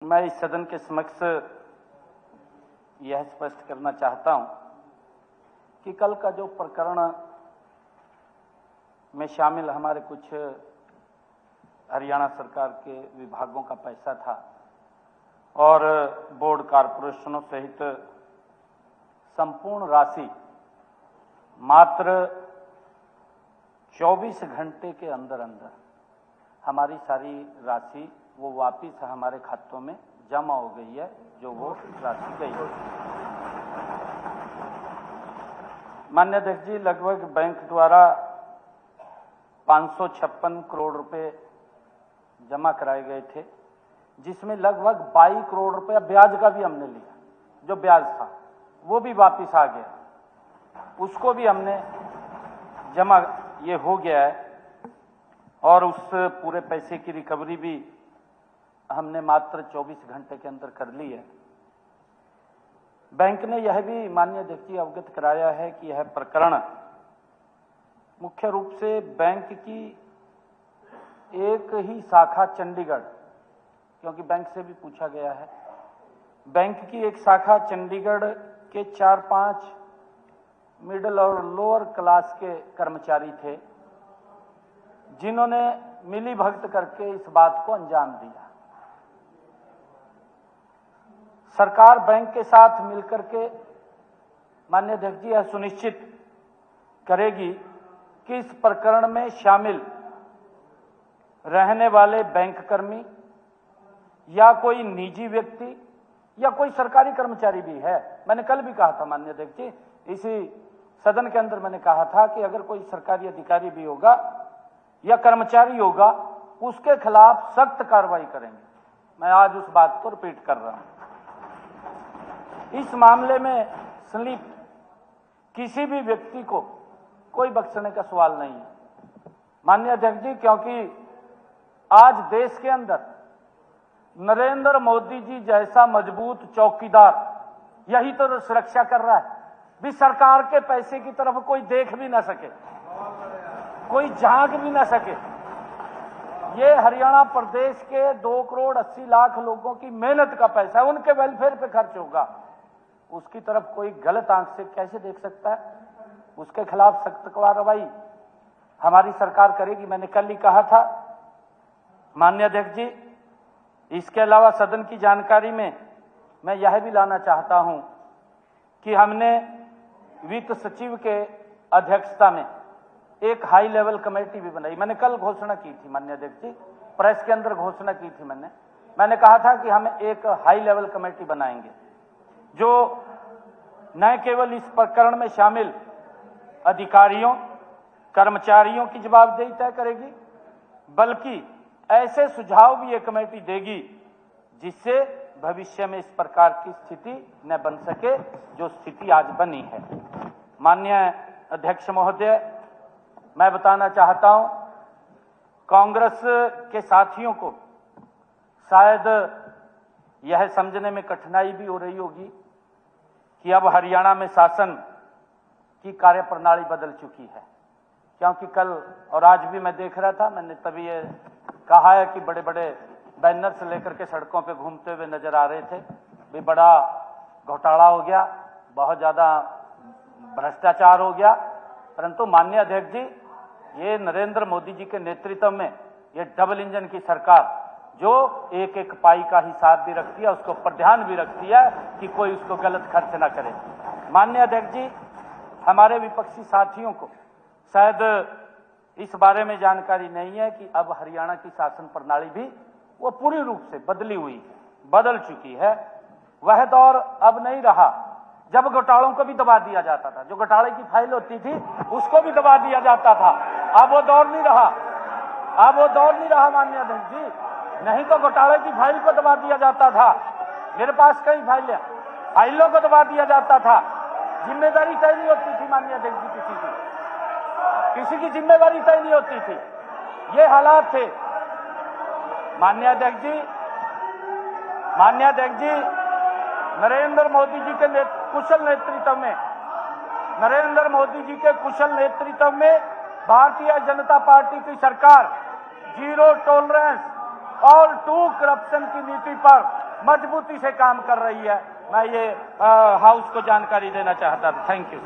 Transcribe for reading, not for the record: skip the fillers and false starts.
मैं इस सदन के समक्ष यह स्पष्ट करना चाहता हूं कि कल का जो प्रकरण में शामिल हमारे कुछ हरियाणा सरकार के विभागों का पैसा था और बोर्ड कॉरपोरेशनों सहित संपूर्ण राशि मात्र 24 घंटे के अंदर अंदर हमारी सारी राशि वो वापिस हमारे खातों में जमा हो गई है, जो वो राशि गई है। माननीय अध्यक्ष जी, लगभग बैंक द्वारा 556 करोड़ रुपए जमा कराए गए थे, जिसमें लगभग 22 करोड़ रुपया ब्याज का भी हमने लिया। जो ब्याज था वो भी वापिस आ गया, उसको भी हमने जमा, ये हो गया है। और उस पूरे पैसे की रिकवरी भी हमने मात्र 24 घंटे के अंदर कर ली है। बैंक ने यह भी माननीय अध्यक्ष जी अवगत कराया है कि यह प्रकरण मुख्य रूप से बैंक की एक ही शाखा चंडीगढ़, क्योंकि बैंक से भी पूछा गया है, बैंक की एक शाखा चंडीगढ़ के 4-5 मिडिल और लोअर क्लास के कर्मचारी थे, जिन्होंने मिली भगत करके इस बात को अंजाम दिया। सरकार बैंक के साथ मिलकर के माननीय अध्यक्ष जी यह सुनिश्चित करेगी कि इस प्रकरण में शामिल रहने वाले बैंक कर्मी या कोई निजी व्यक्ति या कोई सरकारी कर्मचारी भी है। मैंने कल भी कहा था माननीय अध्यक्ष जी, इसी सदन के अंदर मैंने कहा था कि अगर कोई सरकारी अधिकारी भी होगा या कर्मचारी होगा, उसके खिलाफ सख्त कार्रवाई करेंगे। मैं आज उस बात को रिपीट कर रहा हूं। इस मामले में संलिप्त किसी भी व्यक्ति को कोई बख्शने का सवाल नहीं है माननीय अध्यक्ष जी, क्योंकि आज देश के अंदर नरेंद्र मोदी जी जैसा मजबूत चौकीदार यही तो सुरक्षा कर रहा है। भी सरकार के पैसे की तरफ कोई देख भी ना सके, कोई झांक भी ना सके। ये हरियाणा प्रदेश के 2 करोड़ 80 लाख लोगों की मेहनत का पैसा है, उनके वेलफेयर पे खर्च होगा, उसकी तरफ कोई गलत आंख से कैसे देख सकता है? उसके खिलाफ सख्त कार्रवाई हमारी सरकार करेगी। मैंने कल ही कहा था माननीय अध्यक्ष जी। इसके अलावा सदन की जानकारी में मैं यह भी लाना चाहता हूं कि हमने वित्त सचिव के अध्यक्षता में एक हाई लेवल कमेटी भी बनाई। मैंने कल घोषणा की थी माननीय अध्यक्ष जी, प्रेस के अंदर घोषणा की थी मैंने कहा था कि हम एक हाई लेवल कमेटी बनाएंगे जो न केवल इस प्रकरण में शामिल अधिकारियों कर्मचारियों की जवाबदेही तय करेगी, बल्कि ऐसे सुझाव भी ये कमेटी देगी जिससे भविष्य में इस प्रकार की स्थिति न बन सके जो स्थिति आज बनी है। माननीय अध्यक्ष महोदय, मैं बताना चाहता हूं, कांग्रेस के साथियों को शायद यह समझने में कठिनाई भी हो रही होगी कि अब हरियाणा में शासन की कार्यप्रणाली बदल चुकी है, क्योंकि कल और आज भी मैं देख रहा था, मैंने तभी ये कहा है कि बड़े बड़े बैनर्स लेकर के सड़कों पे घूमते हुए नजर आ रहे थे। भी बड़ा घोटाला हो गया, बहुत ज्यादा भ्रष्टाचार हो गया। परंतु माननीय अध्यक्ष जी, ये नरेंद्र मोदी जी के नेतृत्व में ये डबल इंजन की सरकार जो एक एक पाई का हिसाब भी रखती है, उसको पर ध्यान भी रखती है कि कोई उसको गलत खर्च ना करे। माननीय अध्यक्ष जी, हमारे विपक्षी साथियों को शायद इस बारे में जानकारी नहीं है कि अब हरियाणा की शासन प्रणाली भी वो पूरी रूप से बदल चुकी है। वह दौर अब नहीं रहा जब घोटालों को भी दबा दिया जाता था, जो घोटाले की फाइल होती थी उसको भी दबा दिया जाता था। अब वो दौर नहीं रहा, माननीय अध्यक्ष जी। नहीं तो घोटाले की फाइल को दबा दिया जाता था, मेरे पास कई फाइलों को दबा दिया जाता था, जिम्मेदारी तय नहीं होती थी माननीय अध्यक्ष जी, किसी की जिम्मेदारी तय नहीं होती थी। ये हालात थे माननीय अध्यक्ष जी। नरेंद्र मोदी जी के कुशल नेतृत्व में भारतीय जनता पार्टी की सरकार zero tolerance all to corruption की नीति पर मजबूती से काम कर रही है। मैं ये हाउस को जानकारी देना चाहता था। Thank you.